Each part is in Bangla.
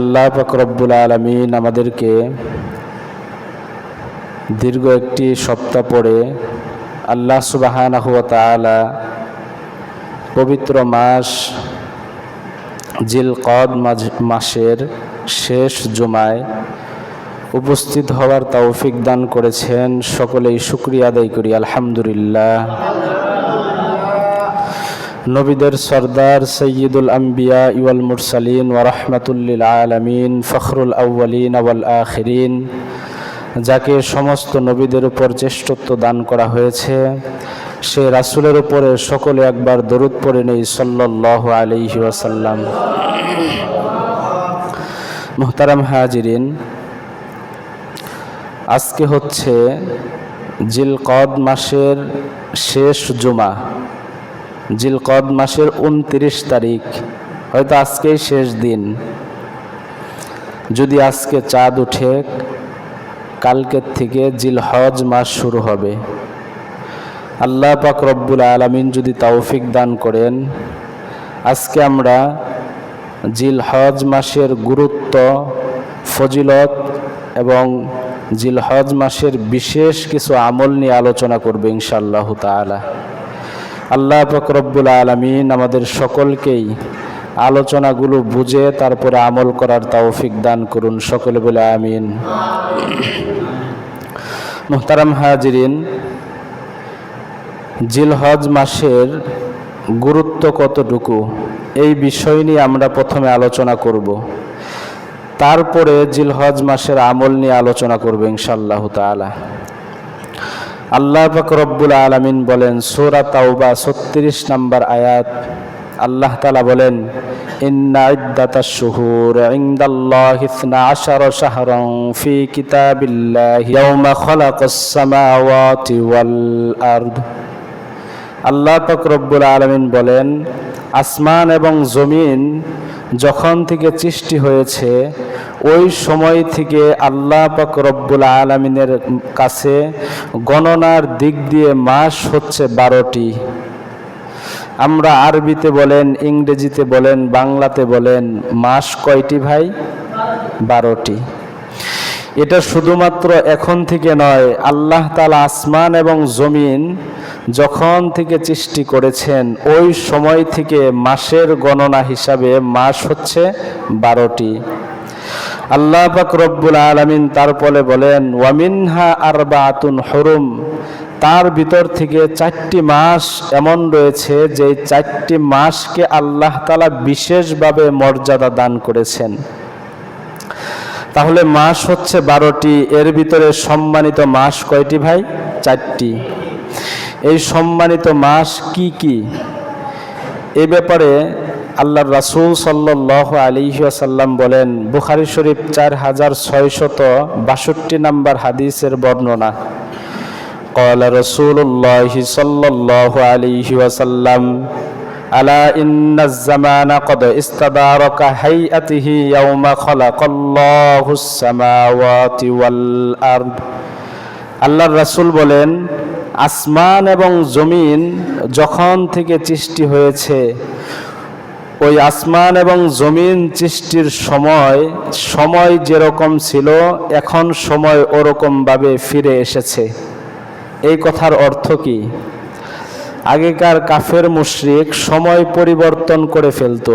আল্লাহ পাক রব্বুল আলামিন আমাদেরকে দীর্ঘ একটি সপ্তাহ পরে আল্লাহ সুবহানাহু ওয়া তাআলা পবিত্র মাস জিলকদ মাসের শেষ জুমায় উপস্থিত হওয়ার তৌফিক দান করেছেন। সকলেই শুকরিয়া আদায় করি আলহামদুলিল্লাহ। নবীদের সরদার সৈয়দুল আম্বিয়া ওয়াল মুরসালিন ওয়া রাহমাতুল লিল আলামিন ফখরুল আউয়ালিন ওয়াল আখিরিন, যাকে সমস্ত নবীদের উপর শ্রেষ্ঠত্ব দান করা হয়েছে, সে রাসূলের উপরে সকলে একবার দরুদ পড়ে নেই সাল্লাল্লাহু আলাইহি ওয়াসাল্লাম। মুহতারাম হাজিরিন, আজকে হচ্ছে জিলকদ মাসের শেষ জুমা, জিলকদ মাসের 29 তারিখ, হয়তো আজকেই শেষ দিন। যদি আজকে চাঁদ উঠে, কালকের থেকে জিলহজ মাস শুরু হবে। আল্লাহ পাক রব্বুল আলামিন যদি তৌফিক দান করেন, আজকে আমরা জিলহজ মাসের গুরুত্ব, ফজিলত এবং জিলহজ মাসের বিশেষ কিছু আমল নিয়ে আলোচনা করব ইনশাআল্লাহু তাআলা। আল্লাহ পাক রব্বুল আলামিন আমাদের সকলকেই আলোচনাগুলো বুঝে তারপরে আমল করার তৌফিক দান করুন, সকলে বলে আমিন। মুহতারাম হাজিরিন, জিলহজ মাসের গুরুত্ব কতটুকু এই বিষয় নিয়ে আমরা প্রথমে আলোচনা করব, তারপরে জিলহজ মাসের আমল নিয়ে আলোচনা করব ইনশাআল্লাহু তাআলা। আল্লাহ পাক রব্বুল আলামিন বলেন সূরা তাওবা 36 নম্বর আয়াত, আল্লাহ তাআলা বলেন ইন্না ইদ্দাতাশ শুহুর ইনদাল্লাহি 12 শাহরান ফি কিতাবিল্লাহি ইয়াওমা খালাকাস সামাওয়াতি ওয়াল আরদ। আল্লাহ পাক রব্বুল আলামিন বলেন, আসমান এবং জমিন যখন থেকে সৃষ্টি হয়েছে ওই সময় থেকে আল্লাহ পাক রব্বুল আলামিনের কাছে গণনার দিক দিয়ে মাস হচ্ছে 12টি। আমরা আরবিতে বলেন, ইংরেজিতে বলেন, বাংলাতে বলেন, মাস কয়টি ভাই? 12টি। এটা শুধুমাত্র এখন থেকে নয়, আল্লাহ তাআলা আসমান এবং জমিন যখন থেকে সৃষ্টি করেছেন ওই সময় থেকে মাসের গণনা হিসাবে মাস হচ্ছে 12টি। আল্লাহ পাক রব্বুল আলামিন তারপরে বলেন ওয়ামিনহা আরবাআতুন হুরুম, তার ভিতর থেকে 4টি মাস এমন রয়েছে যে 4টি মাসকে আল্লাহ তাআলা বিশেষভাবে মর্যাদা দান করেছেন। তাহলে মাস হচ্ছে 12টি, এর ভিতরে সম্মানিত মাস কয়টি ভাই? 4টি। এই সম্মানিত মাস কি কি, এ ব্যাপারে আল্লাহর রাসূল সাল্লাল্লাহু আলাইহি ওয়াসাল্লাম বলেন, বুখারী শরীফ 4662 নম্বর হাদিসের বর্ণনা, ক্বালা রাসূলুল্লাহি সাল্লাল্লাহু আলাইহি ওয়াসাল্লাম আলা ইন্নাজ জামানা ক্বাদ ইস্তাদারাকা হাইআতিহি ইয়াওমা খালাকাল্লাহুস সামাওয়াতি ওয়াল আরদ। আল্লাহর রাসূল বলেন, আসমান এবং জমিন যখন থেকে সৃষ্টি হয়েছে ওই আসমান এবং জমিন সৃষ্টির সময় যেরকম ছিল এখন সময় ওরকম ভাবে ফিরে এসেছে। এই কথার অর্থ কি? আগেকার কাফের মুশরিক সময় পরিবর্তন করে ফেলতো,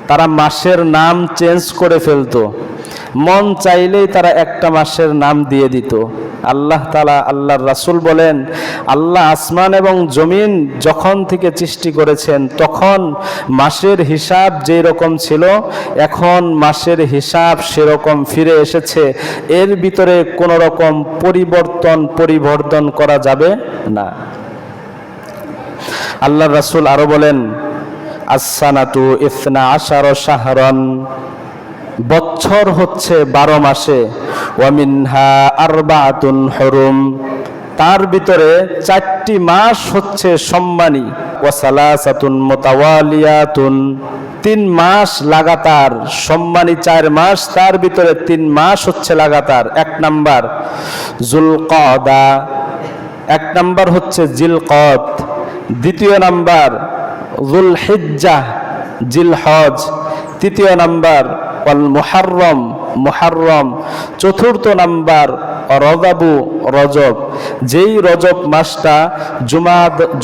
তারা মাসের নাম চেঞ্জ করে ফেলতো, মন চাইলেই তারা একটা মাসের নাম দিয়ে দিত। আল্লাহ তাআলা, আল্লাহর রাসূল বলেন, আল্লাহ আসমান এবং জমিন যখন থেকে সৃষ্টি করেছেন তখন মাসের হিসাব যেই রকম ছিল এখন মাসের হিসাব সেরকম ফিরে এসেছে। এর ভিতরে কোনো রকম পরিবর্তন করা যাবে না। আল্লাহর রাসূল আরো বলেন as-sanatu 12 শাহরান, বছর হচ্ছে 12 মাসে, ওয়া মিনহা আরবাআতুন হুরুম, তার ভিতরে 4টি মাস হচ্ছে সম্মানী, ওয়া সালাসাতুন মুতাওয়ালিয়াতুন, 3 মাস লাগাতার সম্মানী 4 মাস, তার ভিতরে 3 মাস হচ্ছে লাগাতার। 1 নাম্বার যুলকদা, 1 নাম্বার হচ্ছে জিলকদ, 2য় নাম্বার যুলহিজ্জাহ জিলহজ, 3য় নাম্বার ওয়াল মুহাররম মুহাররম, চতুর্থ নাম্বার রজাবু রজব, যেই রজব মাসটা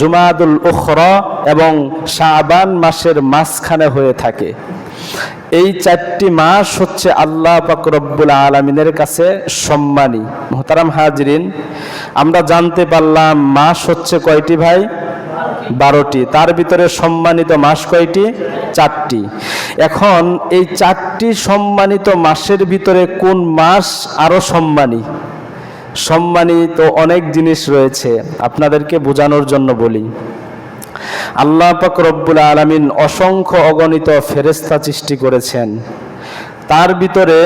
জুমাদুল উখরা এবং শাবান মাসের মাঝখানে হয়ে থাকে। এই 4টি মাস হচ্ছে আল্লাহ পাক রব্বুল আলামিনের কাছে সম্মানী। মুহতারাম হাজরিন, আমরা জানতে পারলাম মাস হচ্ছে কয়টি ভাই? 12টি। তার ভিতরে সম্মানিত মাস কয়টি? 4টি। এখন এই 4টি সম্মানিত মাসের ভিতরে কোন মাস আরো সম্মানিত অনেক জিনিস রয়েছে, আপনাদেরকে বোঝানোর জন্য বলি। আল্লাহ পাক রব্বুল আলামিন অসংখ্য অগণিত ফেরেশতা সৃষ্টি করেছেন। তার ভিতরে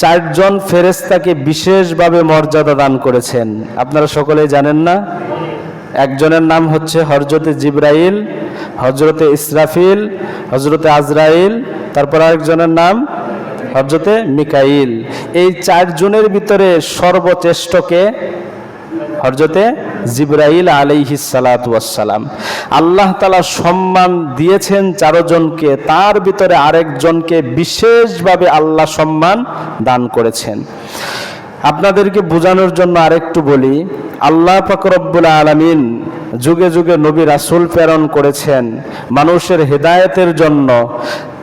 4 জন ফেরেশতাকে বিশেষভাবে মর্যাদা দান করেছেন। আপনারা সকলেই জানেন না? একজনের নাম হচ্ছে হযরতে জিবরাইল, হযরতে ইসরাফিল, হযরতে আজরাইল, তারপর আরেকজনের নাম হযরতে মিকাইল। এই 4 জনের ভিতরে সর্বশ্রেষ্ঠ কে? হযরতে জিবরাইল আলাইহিস সালাতু ওয়াস সালাম। আল্লাহ তাআলা সম্মান দিয়েছেন 4 জনকে, তার ভিতরে আরেকজনকে বিশেষভাবে আল্লাহ সম্মান দান করেছেন। আপনাদেরকে বোঝানোর জন্য আরেকটু বলি, আল্লাহ পাক রব্বুল আলামিন যুগে যুগে নবী রাসূল প্রেরণ করেছেন মানুষের হেদায়েতের জন্য,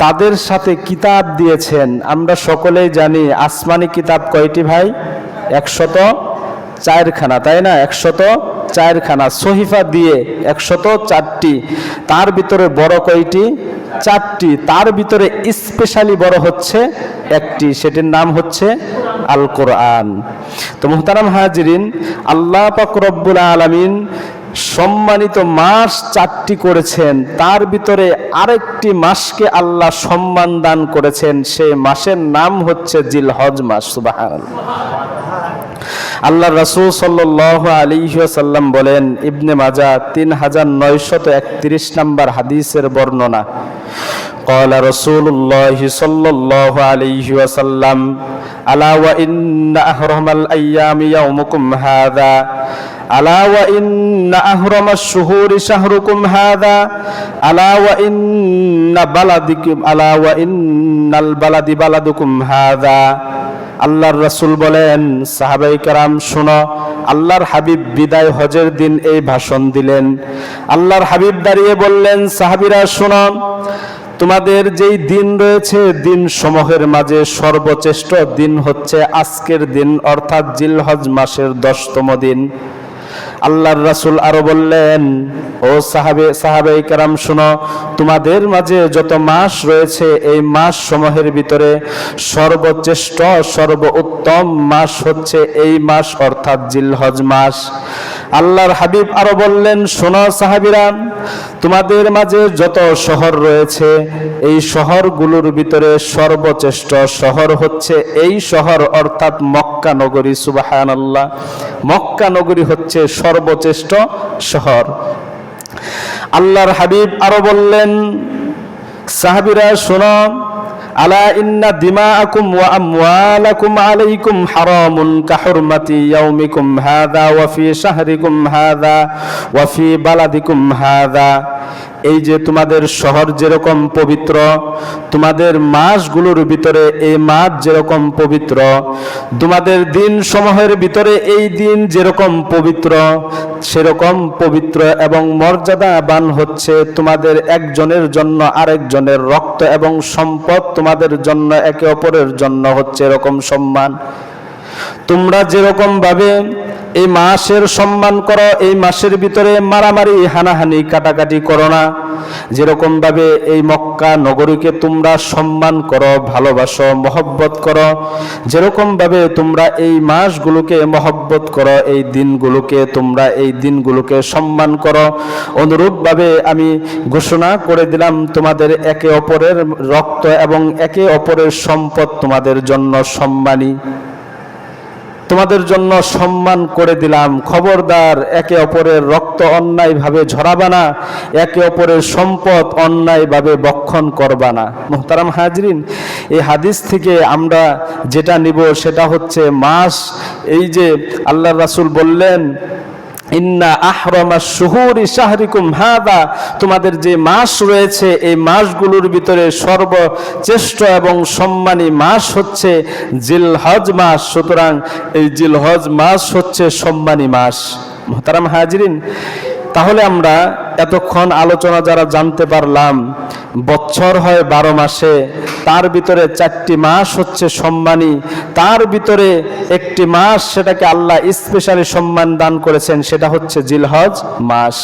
তাদের সাথে কিতাব দিয়েছেন। আমরা সকলেই জানি আসমানি কিতাব কয়টি ভাই? 104 খানা, তাই না? 104 খানা সহিফা দিয়ে 104টি। তার ভিতরে বড় কয়টি? 4টি। তার ভিতরে স্পেশালি বড় হচ্ছে একটি, সেটির নাম হচ্ছে আল কোরআন। তো মুহতারাম হাজিরিন, আল্লাহ পাক রব্বুল আলামিন সম্মানিত মাস 4টি করেছেন, তার ভিতরে আরেকটি মাসকে আল্লাহ সম্মান দান করেছেন, সেই মাসের নাম হচ্ছে জিলহজ মাস। সুবহানাল্লাহ। আল্লাহ রাসূল সাল্লাল্লাহু আলাইহি ওয়াসাল্লাম বলেন, ইবনে মাজাহ 3931 নম্বর হাদিসের বর্ণনা, قال رسول الله صلى الله عليه وسلم ألا وإن أحرم الأيام يومكم هذا ألا وإن أحرم الشهور شهركم هذا ألا وإن البلد بلدكم هذا। আল্লাহর রাসূল বলেন, সাহাবায়ে কেরাম শোনো, আল্লাহর হাবিব বিদায় হজের দিন এই ভাষণ দিলেন। আল্লাহর হাবিব দাঁড়িয়ে বললেন, সাহাবীরা শোনো, তোমাদের যেই দিন রয়েছে দিন সমূহের মাঝে সর্বশ্রেষ্ঠ দিন হচ্ছে আজকের দিন, অর্থাৎ জিলহজ মাসের 10তম দিন। আল্লাহর রাসূল আরো বললেন, ও সাহাবে কেরাম শোনো, তোমাদের মাঝে যত মাস রয়েছে এই মাস সমূহের ভিতরে সর্বশ্রেষ্ঠ সর্বোত্তম মাস হচ্ছে এই মাস, অর্থাৎ জিলহজ মাস। আল্লাহর হাবিব আরো বললেন, শোনো সাহাবীরা, তোমাদের মাঝে যত শহর রয়েছে এই শহরগুলোর ভিতরে সর্বশ্রেষ্ঠ শহর হচ্ছে এই শহর, অর্থাৎ মক্কা নগরী। সুবহানাল্লাহ। মক্কা নগরী হচ্ছে সর্বশ্রেষ্ঠ শহর। আল্লাহর হাবিব আরো বললেন, সাহাবীরা শোনো, আলা ইন্না দিমাআকুম ওয়া আমওয়ালাকুম আলাইকুম হারামুন কাহুরমাতি ইয়াউমিকুম হাযা ওয়া ফি শাহরিকুম হাযা ওয়া ফি বালাদিকুম হাযা। এই যে তোমাদের শহর যেরকম পবিত্র, তোমাদের মাসগুলোর ভিতরে এই মাস যেরকম পবিত্র, তোমাদের দিন সমূহের ভিতরে এই দিন যেরকম পবিত্র, সেরকম পবিত্র এবং মর্যাদাবান হচ্ছে তোমাদের একজনের জন্য আরেকজনের রক্ত এবং সম্পদ, তোমাদের জন্য একে অপরের জন্য হচ্ছে এরকম সম্মান। তোমরা যেরকম ভাবে এই মাসের সম্মান করো, এই মাসের ভিতরে মারামারি হানাহানি কাটাকাটি করো না। যেরকম ভাবে এই মক্কা নগরীকে তোমরা সম্মান করো, ভালোবাসো, মহব্বত করো, যেরকম ভাবে তোমরা এই মাসগুলোকে মহব্বত করো, এই দিনগুলোকে তোমরা এই দিনগুলোকে সম্মান করো, অনুরূপ ভাবে আমি ঘোষণা করে দিলাম তোমাদের একে অপরের রক্ত এবং একে অপরের সম্পদ তোমাদের জন্য সম্মানী, তোমাদের জন্য সম্মান করে দিলাম। খবরদার একে অপরের রক্ত অন্যায়ভাবে ঝরাবা না, একে অপরের সম্পদ অন্যায়ভাবে বক্ষণ করবা না। মুহতারাম হাজরিন, এই হাদিস থেকে আমরা যেটা নিব সেটা হচ্ছে মাস। এই যে আল্লাহর রাসূল বললেন, ইন্না আহরামাশ শুহুরি শাহরিকুম হাদা, তোমাদের যে মাস রয়েছে এই মাসগুলোর ভিতরে সর্বশ্রেষ্ঠ এবং সম্মানী মাস হচ্ছে জিলহজ মাস। সুতরাং এই জিলহজ মাস হচ্ছে সম্মানী মাস। মুহতারাম হাজিরিন, তাহলে আমরা এতক্ষণ আলোচনা যারা জানতে পারলাম, বছর হয় 12 মাসে, তার ভিতরে 4টি মাস হচ্ছে সম্মানী, তার ভিতরে একটি মাস সেটাকে আল্লাহ স্পেশালি সম্মান দান করেছেন, সেটা হচ্ছে জিলহজ মাস।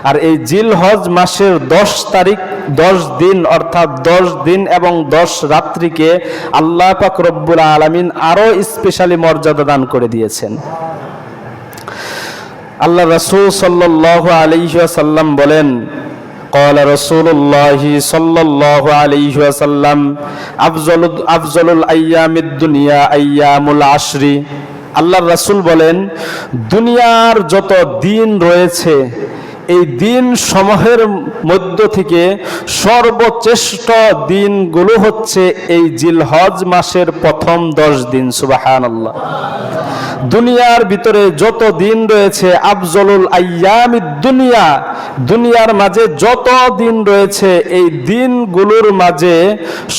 আর এই জিলহজ মাসের 10 তারিখ 10 দিন অর্থাৎ 10 দিন এবং 10 রাত্রিকে আল্লাহ পাক রব্বুল আলামিন আরো স্পেশালি মর্যাদা দান করে দিয়েছেন। আল্লাহ রাসূল সাল্লাল্লাহু আলাইহি ওয়াসাল্লাম বলেন, ক্বালা রাসূলুল্লাহি সাল্লাল্লাহু আলাইহি ওয়াসাল্লাম আফজলুল আইয়ামিদ দুনিয়া আইয়ামুল আশরি। আল্লাহর রাসূল বলেন, দুনিয়ার যত দিন রয়েছে এই দিন সমূহের মধ্য থেকে সর্বশ্রেষ্ঠ দিনগুলো হচ্ছে এই জিলহজ মাসের প্রথম 10 দিন। সুবহানাল্লাহ। দুনিয়ার ভিতরে যত দিন রয়েছে, আফজলুল আইয়ামিদ দুনিয়া, দুনিয়ার মাঝে যত দিন রয়েছে এই দিনগুলোর মাঝে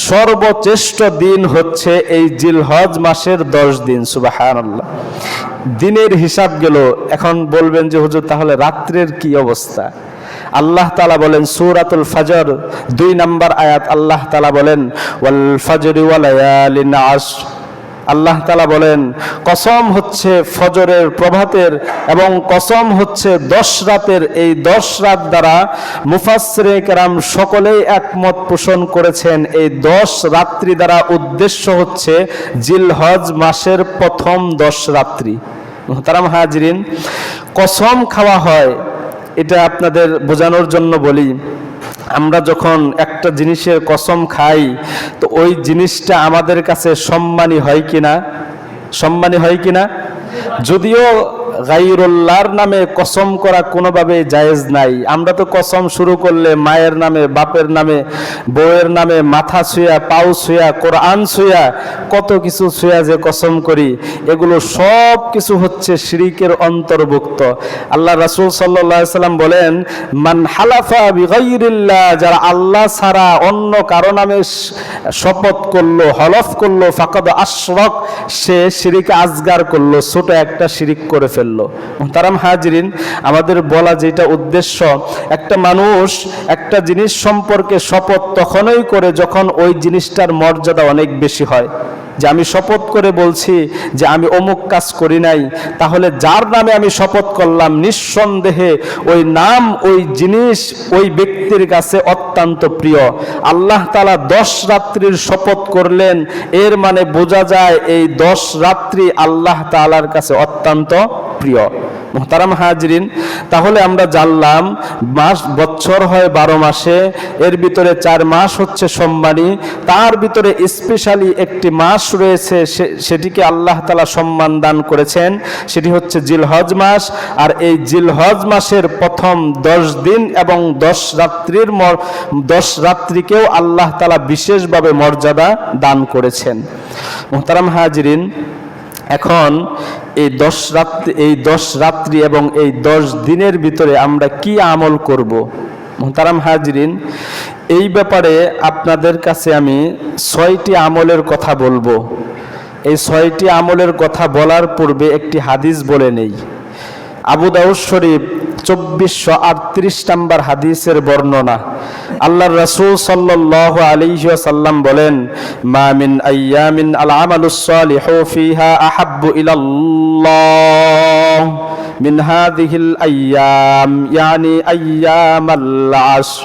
সর্বশ্রেষ্ঠ দিন হচ্ছে এই জিলহজ মাসের 10 দিন। সুবহানাল্লাহ। দিনের হিসাব গেল, এখন বলবেন যে হুজুর তাহলে রাত্রের কি অবস্থা? আল্লাহ তাআলা বলেন সূরাতুল ফজর 2 নম্বর আয়াত, আল্লাহ তাআলা বলেন ওয়াল ফজরি ওয়া লায়ালিন আশর। আল্লাহ তাআলা বলেন কসম হচ্ছে ফজরের প্রভাতের এবং কসম হচ্ছে 10 রাতের। এই 10 রাত দ্বারা মুফাসসিরে কেরাম সকলেই একমত পোষণ করেছেন এই 10 রাত্রি দ্বারা উদ্দেশ্য হচ্ছে জিলহজ মাসের প্রথম 10 রাত্রি। মুহতারাম হাজিরিন, কসম খাওয়া হয় এটা আপনাদের বোঝানোর জন্য বলি, আমরা যখন একটা জিনিসের কসম খাই তো ওই জিনিসটা আমাদের কাছে সম্মানী হয় কিনা? সম্মানী হয় কিনা? যদিও গায়রুল্লাহর নামে কসম করা কোনোভাবে জায়েজ নাই। আমরা তো কসম শুরু করলে মায়ের নামে, বাপের নামে, বউয়ের নামে মাথা ছুঁয়া, পাও ছুঁয়া, কোরআন ছুঁয়া, কত কিছু ছুঁয়া যে কসম করি, এগুলো সব কিছু হচ্ছে শিরকের অন্তর্ভুক্ত। আল্লাহ রাসূল সাল্লাল্লাহু আলাইহি সাল্লাম বলেন, মান হালাফা বিগাইরিল্লাহ, যারা আল্লাহ ছাড়া অন্য কারো নামে শপথ করলো, হলফ করলো, ফাকাদ আশরাক, সে শিরক আসগার করলো, ছোট একটা শিরক করে ফেললো। মুহতারাম হাজিরিন, আমাদের বলা যেটা উদ্দেশ্য, একটা মানুষ একটা জিনিস সম্পর্কে শপথ তখনই করে যখন ওই জিনিসটার মর্যাদা অনেক বেশি হয়। যে আমি শপথ করে বলছি যে আমি অমুক কাজ করি নাই, তাহলে যার নামে আমি শপথ করলাম নিঃসন্দেহে ওই নাম, ওই জিনিস ওই ব্যক্তির কাছে অত্যন্ত প্রিয়। আল্লাহ তাআলা 10 রাত্রির শপথ করলেন, এর মানে বোঝা যায় এই 10 রাত্রি আল্লাহ তাআলার কাছে অত্যন্ত প্রিয়। মুহতারাম হাজিরিন, তাহলে আমরা জানলাম বছর হয় 12 মাসে, এর ভিতরে 4 মাস হচ্ছে সম্মানী, তার ভিতরে স্পেশালি একটি মাস রয়েছে সেটিকে আল্লাহ তাআলা সম্মান দান করেছেন, সেটি হচ্ছে জিলহজ মাস। আর এই জিলহজ মাসের প্রথম 10 দিন এবং 10 রাত্রিকেও আল্লাহ তাআলা বিশেষভাবে মর্যাদা দান করেছেন। মুহতারাম হাজিরিন, এখন এই 10 রাত্রি এবং এই 10 দিনের ভিতরে আমরা কি আমল করব? মুহতারাম হাজিরিন, এই ব্যাপারে আপনাদের কাছে আমি 6টি আমলের কথা বলবো। এই 6টি আমলের কথা বলার পূর্বে একটি হাদিস বলে নেই। আবু দাউদ শরীফ 2438 নম্বর হাদিসের বর্ণনা, আল্লাহর রাসূল সাল্লাল্লাহু আলাইহি ওয়াসাল্লাম বলেন, মা মিন আইয়ামিন আল আমালুস সালিহু ফিহা আহাব্বু ইলাল্লাহ মিন হাযিহিল আইয়াম, ইয়ানি আইয়ামাল আশর।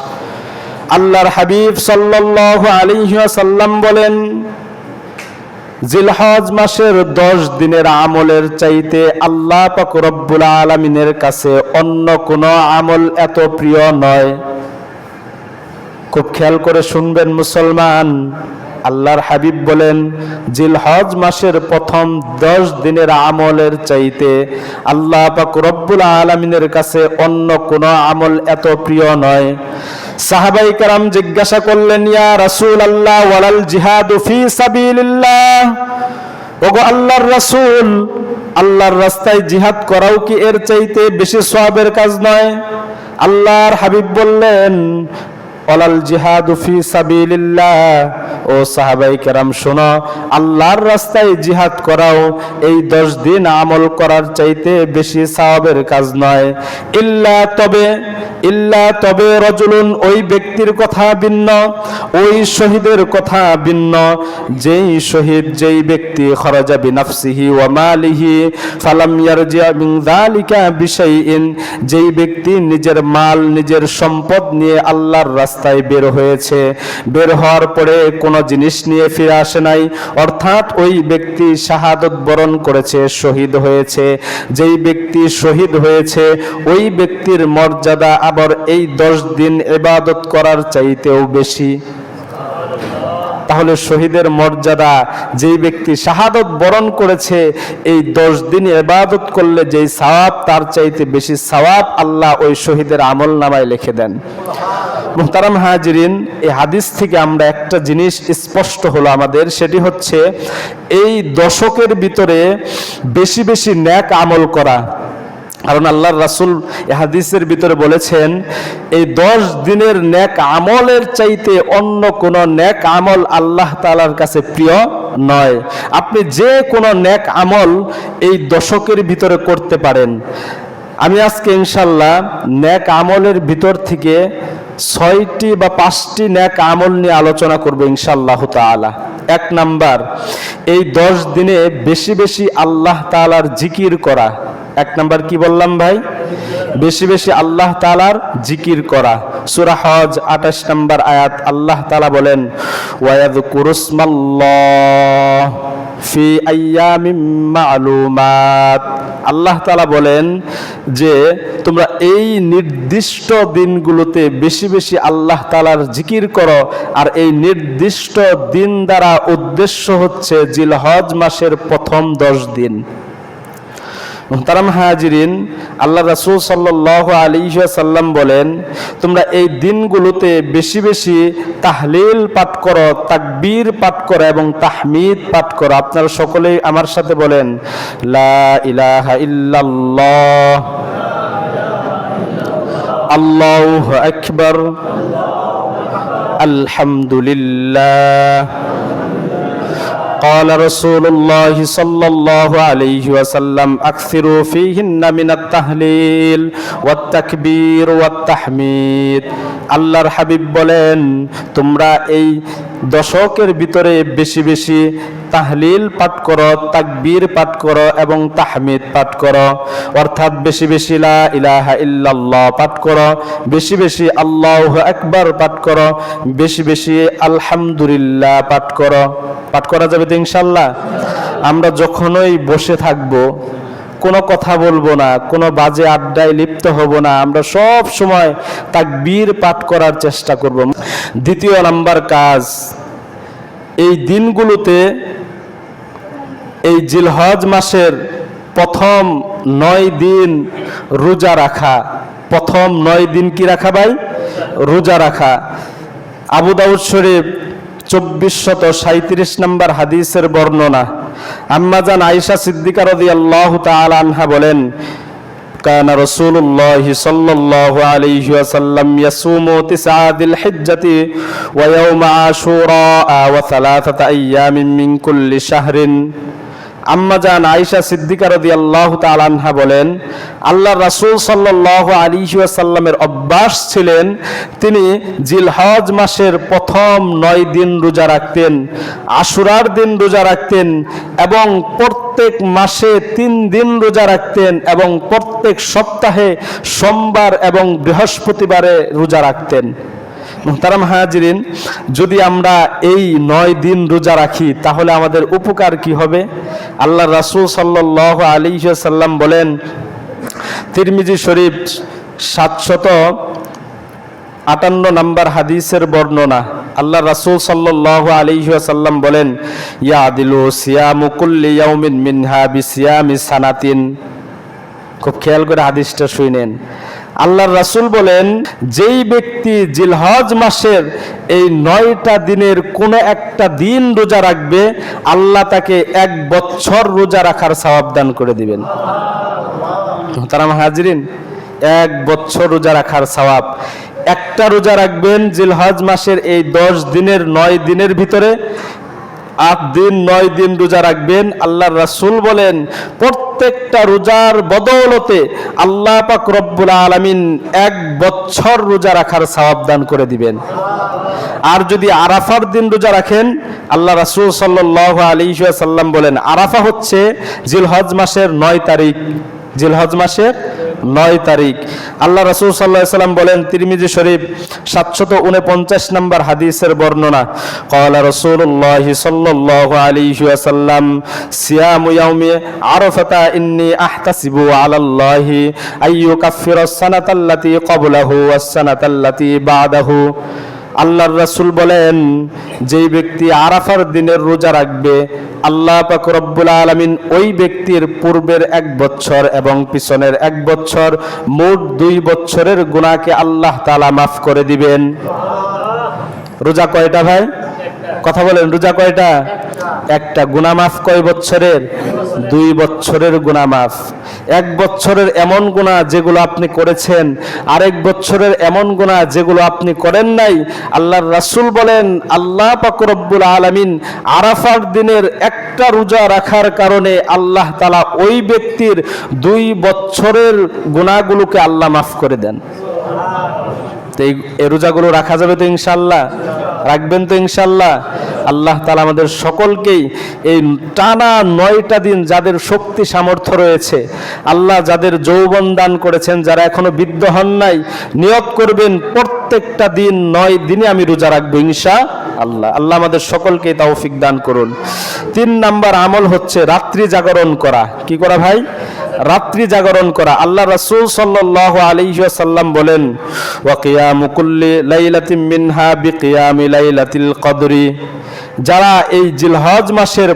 আল্লাহর হাবিব সাল্লাল্লাহু আলাইহি ওয়াসাল্লাম বলেন, জিলহজ মাসের 10 দিনের আমলের চাইতে আল্লাহ পাক রব্বুল আলামিনের কাছে অন্য কোনো আমল এত প্রিয় নয়। খুব খেয়াল করে শুনবেন মুসলমান, আল্লাহর হাবিব বলেন জিলহজ মাসের প্রথম 10 দিনের আমলের চাইতে আল্লাহ পাক রব্বুল আলামিনের কাছে অন্য কোনো আমল এত প্রিয় নয়। সাহাবায়ে কেরাম জিজ্ঞাসা করলেন, ইয়া রাসূলুল্লাহ ওয়ালাল জিহাদু ফি সাবিলিল্লাহ, ওগো আল্লাহর রাসূল আল্লাহর রাস্তায় জিহাদ করাও কি এর চাইতে বেশি সওয়াবের কাজ নয়? আল্লাহর হাবিব বললেন, ওয়ালাল জিহাদু ফি সাবিলিল্লাহ। ও সাহাবায়ে কেরাম শোনো, আল্লাহর রাস্তায় জিহাদ করাও এই 10 দিন আমল করার চাইতে বেশি সওয়াবের কাজ নয়। ইল্লা তবে রজুলুন, ওই ব্যক্তির কথা ভিন্ন, ওই শহীদের কথা ভিন্ন, যেই ব্যক্তি খরাজা বিনাফসিহি ওয়া মালিহি ফালাম ইয়ারজিআ মিন যালিকা বিশাইইন, যেই ব্যক্তি নিজের মাল নিজের সম্পদ নিয়ে আল্লাহর রাস্তায় বের হয়েছে, বের হওয়ার পরে কোনো জিনিস নিয়ে ফিরে আসে নাই, অর্থাৎ ওই ব্যক্তি শাহাদত বরণ করেছে, শহীদ হয়েছে। যেই ব্যক্তি শহীদ হয়েছে ওই ব্যক্তির মর্যাদা আবার এই 10 দিন ইবাদত করার চাইতেও বেশি। তাহলে শহীদের মর্যাদা, যেই ব্যক্তি শাহাদত বরণ করেছে, এই 10 দিন ইবাদত করলে যেই সওয়াব তার চাইতে বেশি সওয়াব আল্লাহ ওই শহীদের আমল নামায় লিখে দেন। মুহতারাম হাজিরিন, এই হাদিস থেকে আমরা একটা জিনিস স্পষ্ট হলো আমাদের, সেটি হচ্ছে এই দশকের ভিতরে বেশি বেশি নেক আমল করা। কারণ আল্লাহর রাসূল এই হাদিসের ভিতরে বলেছেন, এই 10 দিনের নেক আমলের চাইতে অন্য কোন নেক আমল আল্লাহ তাআলার কাছে প্রিয় নয়। আপনি যে কোনো নেক আমল এই দশকের ভিতরে করতে পারেন। আমি আজকে ইনশাআল্লাহ নেক আমলের ভিতর থেকে 6টি বা 5টি নেক আমল নিয়ে আলোচনা করব ইনশাআল্লাহ তাআলা। 1 নাম্বার, এই 10 দিনে বেশি বেশি আল্লাহ তাআলার জিকির করা। 1 নাম্বার কি বললাম ভাই? বেশি বেশি আল্লাহ তাআলার জিকির করা। সূরা হজ 28 নম্বর আয়াত আল্লাহ তাআলা বলেন, ওয়ায়াযকুরুসমাল্লাহ ফি আইয়ামিম মা'লুমাত। আল্লাহ তাআলা বলেন যে তোমরা এই নির্দিষ্ট দিনগুলোতে বেশি বেশি আল্লাহ তাআলার জিকির করো। আর এই নির্দিষ্ট দিন দ্বারা উদ্দেশ্য হচ্ছে জিলহজ মাসের প্রথম 10 দিন। মুহতারাম হাজিরিন, আল্লাহ রাসূল সাল্লাল্লাহু আলাইহি ওয়াসাল্লাম বলেন, তোমরা এই দিনগুলোতে বেশি বেশি তাহলিল পাঠ করো, তাকবীর পাঠ করো এবং তাহমিদ পাঠ করো। আপনারা সকলেই আমার সাথে বলেন, লা ইলাহা ইল্লাল্লাহ, আল্লাহু আকবার, আলহামদুলিল্লাহ। قال رسول الله صلى الله عليه وسلم أكثروا فيهن من التهليل والتكبير والتحميد। আল্লাহর হাবিব বলেন, তোমরা এই দশকের ভিতরে বেশি বেশি তাহলিল পাঠ করো, তাকবীর পাঠ করো এবং তাহমিদ পাঠ করো। অর্থাৎ বেশি বেশি লা ইলাহা ইল্লাল্লাহ পাঠ করো, বেশি বেশি আল্লাহু আকবার পাঠ করো, বেশি বেশি আলহামদুলিল্লাহ পাঠ করো। পাঠ করা যাবে তো ইনশাআল্লাহ? আমরা যখনই বসে থাকবো, কোনো কথা বলবো না, কোনো বাজে আড্ডায় লিপ্ত হব না, আমরা সব সময় তাকবীর পাঠ করার চেষ্টা করব। 2 নাম্বার কাজ, এই দিনগুলোতে এই জিলহজ মাসের প্রথম 9 দিন রোজা রাখা। প্রথম 9 দিন কি রাখা ভাই? রোজা রাখা। আবু দাউদ শরীফ 2437 নম্বর হাদিসের বর্ণনা। আম্মা জান আয়েশা সিদ্দিকা রাদিয়াল্লাহু তাআলা আনহা বলেন, কানা রাসূলুল্লাহি সাল্লাল্লাহু আলাইহি ওয়াসাল্লাম ইয়াসুমু 9 যিল হিজ্জাতি ওয়া ইয়াওমা আশুরা ওয়া 3 আইয়ামিন মিন কুল্লি শাহরিন। আম্মা জান আয়েশা সিদ্দিকা রাদিয়াল্লাহু তাআলা আনহা বলেন, আল্লাহর রাসূল সাল্লাল্লাহু আলাইহি ওয়াসাল্লামের অভ্যাস ছিলেন, তিনি জিলহজ মাসের প্রথম 9 দিন রোজা রাখতেন, আশুরার দিন রোজা রাখতেন এবং প্রত্যেক মাসে 3 দিন রোজা রাখতেন এবং প্রত্যেক সপ্তাহে সোমবার এবং বৃহস্পতিবারে রোজা রাখতেন। মুহতারাম হাজিরিন, যদি আমরা এই 9 দিন রোজা রাখি তাহলে আমাদের উপকার কি হবে? আল্লাহর রাসূল সাল্লাল্লাহু আলাইহি ওয়াসাল্লাম বলেন, তিরমিজি শরীফ 758 নম্বর হাদিসের বর্ণনা। আল্লাহর রাসূল সাল্লাল্লাহু আলাইহি ওয়াসাল্লাম বলেন, ইয়াদিলু সিয়ামু কুল্লি ইয়াউমিন মিনহা বিসিয়ামি সানাতিন। খুব খেয়াল করে হাদিসটা শুনেন। আল্লাহর রাসূল বলেন, যেই ব্যক্তি জিলহজ মাসের এই 9টা দিনের কোনো একটা দিন রোজা রাখবে, আল্লাহ তাকে 1 বছর রোজা রাখার সওয়াব দান করে দিবেন। মুহতারাম হাজিরিন, 1 বছর রোজা রাখার সওয়াব। একটা রোজা রাখবেন জিলহজ মাসের এই 10 দিনের 9 দিনের ভিতরে, 8 দিন 9 দিন রোজা রাখবেন। আল্লাহর রাসূল বলেন, প্রত্যেকটা রোজার বদৌলতে আল্লাহ পাক রব্বুল আলামিন 1 বছর রোজা রাখার সওয়াব দান করে দিবেন। আর যদি আরাফার দিন রোজা রাখেন, আল্লাহ রাসূল সাল্লাল্লাহু আলাইহি ওয়াসাল্লাম বলেন, আরাফা হচ্ছে জিলহজ মাসের 9 তারিখ, জিলহজ মাসের 9 তারিখ। আল্লাহ রাসূল সাল্লাল্লাহু আলাইহি ওয়াসাল্লাম বলেন, তিরমিজি শরীফ 749 নম্বর হাদিসের বর্ণনা, ক্বালা রাসূলুল্লাহি সাল্লাল্লাহু আলাইহি ওয়াসাল্লাম, সিয়ামু ইয়াউমি আরাফাতা ইন্নী আহতাসিবু আলাল্লাহি আইয়ুকাফফিরাস সানাতাল্লাতী ক্বাবলাহু ওয়াস সানাতাল্লাতী বা'দাহু। আল্লাহর রাসূল বলেন, যেই ব্যক্তি আরাফার দিনের রোজা রাখবে, আল্লাহ পাক রব্বুল আলামিন ওই ব্যক্তির পূর্বের 1 বছর এবং পিছনের 1 বছর, মোট 2 বছরের গুনাহকে আল্লাহ তাআলা মাফ করে দিবেন। রোজা কয়টা ভাই? কথা বলেন, রোজা কয়টা? একটা। গুনাহ মাফ কয় বছরের? 2 বছরের গুনাহ মাফ। 1 বছরের এমন গুনাহ যেগুলো আপনি করেছেন, আরেক বছরের এমন গুনাহ যেগুলো আপনি করেন নাই, আল্লাহর রাসূল বলেন, আল্লাহ পাক রব্বুল আলামিন আরাফার দিনের একটা রোজা রাখার কারণে আল্লাহ তাআলা ওই ব্যক্তির 2 বছরের গুনাহগুলোকে আল্লাহ মাফ করে দেন। তো এই রোজাগুলো রাখা যাবে তো ইনশাআল্লাহ? রাখবেন তো ইনশাআল্লাহ? আল্লাহ তাআলা আমাদের সকলকেই এই টানা 9টা দিন, যাদের শক্তি সামর্থ্য রয়েছে, আল্লাহ যাদের যৌবন দান করেছেন, যারা এখনো বৃদ্ধ হন নাই, নিয়ত করবেন প্রত্যেকটা দিন 9 দিনে আমি রোজা রাখবো ইনশাআল্লাহ। আল্লাহ আমাদের সকলকে তৌফিক দান করুন। 3 নাম্বার আমল হচ্ছে রাত্রি জাগরণ করা। কি করা ভাই? রাত্রি জাগরণ করা। আল্লাহ রাসূল সাল্লাল্লাহু আলাইহি ওয়াসাল্লাম বলেন, ওয়া কিয়ামু কুল্লি লাইলাতিন মিনহা বিকিয়ামি লাইলাতিল কদরি। যারা এই জিলহজ মাসের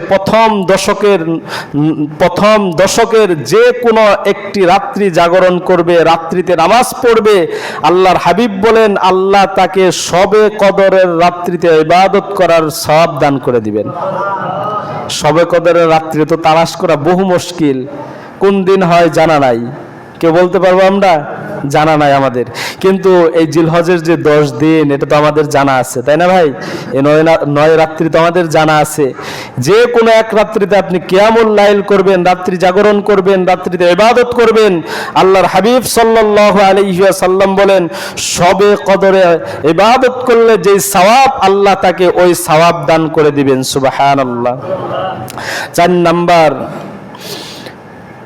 প্রথম দশকের যে কোনো একটি রাত্রি জাগরণ করবে, রাত্রিতে নামাজ পড়বে, আল্লাহর হাবিব বলেন, আল্লাহ তাকে শবে কদরের রাত্রিতে ইবাদত করার সওয়াব দান করে দিবেন। শবে কদরের রাত্রি তো তালাশ করা বহু মুশকিল। কোন দিন হয় জানা নাই। কেউ বলতে পারবো আমরা? জানা নাই আমাদের। কিন্তু এই জিলহজের যে 10 দিন, এটা তো আমাদের জানা আছে, তাই না ভাই? এই 9 রাত্রি তো আমাদের জানা আছে। যে কোনো এক রাত্রিতে আপনি কিয়ামুল লাইল করবেন, রাত্রি জাগরণ করবেন, রাত্রিতে ইবাদত করবেন। আল্লাহর হাবিব সাল্লাল্লাহু আলাইহি ওয়াসাল্লাম বলেন, শবে কদরে ইবাদত করলে যে সওয়াব, আল্লাহ তাকে ওই সওয়াব দান করে দিবেন। সুবহানাল্লাহ। 4 নাম্বার,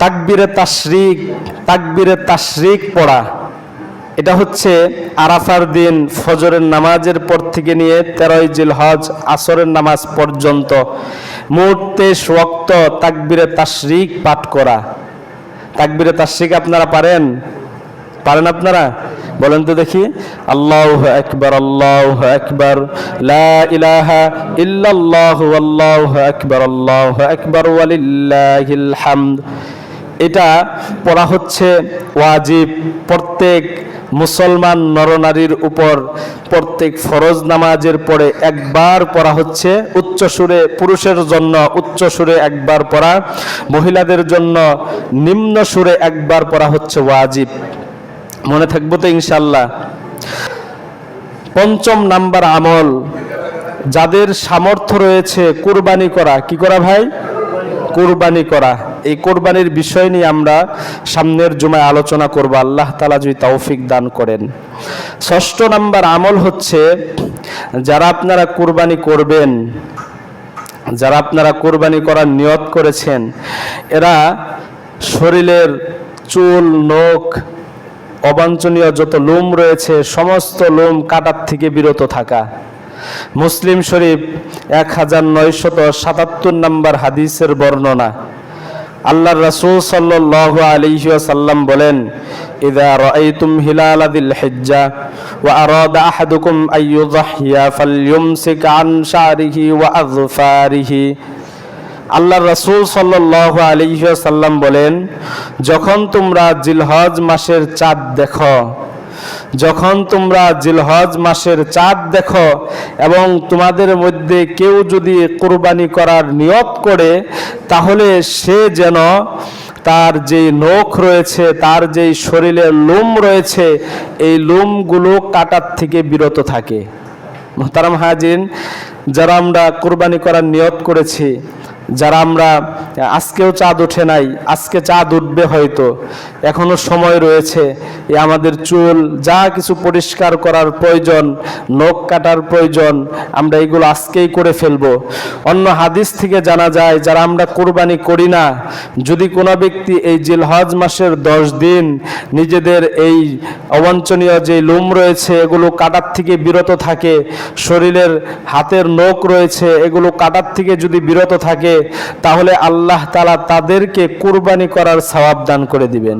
তাকবীরে তাশরিক পড়া। এটা হচ্ছে আরাফার দিন ফজরের নামাজের পর থেকে নিয়ে 13ই জিলহজ আসরের নামাজ পর্যন্ত মোট 23 ওয়াক্ত তাকবীরে তাশরিক পাঠ করা। তাকবীরে তাশরিক আপনারা পারেন আপনারা? বলেন তো দেখি। আল্লাহু আকবার, আল্লাহু আকবার, লা ইলাহা ইল্লাল্লাহু, আল্লাহু আকবার, আল্লাহু আকবার, ওয়ালিল্লাহিল হামদ। এটা পড়া হচ্ছে ওয়াজিব। প্রত্যেক মুসলমান নরনারীর উপর প্রত্যেক ফরজ নামাজের পরে একবার পড়া হচ্ছে উচ্চ সুরে। পুরুষের জন্য উচ্চ সুরে একবার পড়া, মহিলাদের জন্য নিম্ন সুরে একবার পড়া হচ্ছে ওয়াজিব। মনে থাকবো তো ইনশাআল্লাহ? 5 নাম্বার আমল, যাদের সামর্থ্য রয়েছে কুরবানি করা। কি করা ভাই? কুরবানি করা। এই কোরবানির বিষয় নিয়ে আমরা সামনের জুমায় আলোচনা করব, আল্লাহ তাআলা যদি তৌফিক দান করেন। 6 নাম্বার আমল হচ্ছে, যারা আপনারা কুরবানি করবেন, যারা আপনারা কুরবানি করার নিয়ত করেছেন, এরা শরীরের চুল, নখ, অবাঞ্ছনীয় যত লোম রয়েছে, সমস্ত লোম কাটার থেকে বিরত থাকা। মুসলিম শরীফ 1977 নাম্বার হাদিসের বর্ণনা। আল্লাহর রাসূল সাল্লাল্লাহু আলাইহি ওয়াসাল্লাম বলেন, ইযা রাআইতুম হিলালা যিল হিজ্জা ওয়া আরাদা আহাদুকুম আইয়ুযহিয়া ফালইউমসিক আন শারিহি ওয়া আযফারিহি। আল্লাহ রাসূল সাল্লাল্লাহু আলাইহি ওয়াসাল্লাম বলেন, যখন তোমরা জিলহজ মাসের চাঁদ দেখো, যখন তোমরা জিলহজ মাসের চাঁদ দেখো এবং তোমাদের মধ্যে কেউ যদি কুরবানি করার নিয়ত করে, তাহলে সে যেন তার যেই নখ রয়েছে, তার যেই শরীরের লোম রয়েছে, এই লোমগুলো কাটার থেকে বিরত থাকে। মোহতারাম হাজিরিন, যারা আমরা কুরবানি করার নিয়ত করেছি, যারা আমরা আজকেও চাঁদ ওঠে নাই, আজকে চাঁদ উঠবে হয়তো, এখনো সময় রয়েছে, এ আমাদের চুল যা কিছু পরিষ্কার করার প্রয়োজন, নখ কাটার প্রয়োজন, আমরা এগুলো আজকেই করে ফেলবো। অন্য হাদিস থেকে জানা যায়, যারা আমরা কুরবানি করি না, যদি কোনো ব্যক্তি এই জিলহজ মাসের 10 দিন নিজেদের এই অবাঞ্ছনীয় যে লোম রয়েছে এগুলো কাটার থেকে বিরত থাকে, শরীরের হাতের নখ রয়েছে এগুলো কাটার থেকে যদি বিরত থাকে, তাহলে আল্লাহ তাআলা তাদেরকে কুরবানি করার সওয়াব দান করে দিবেন।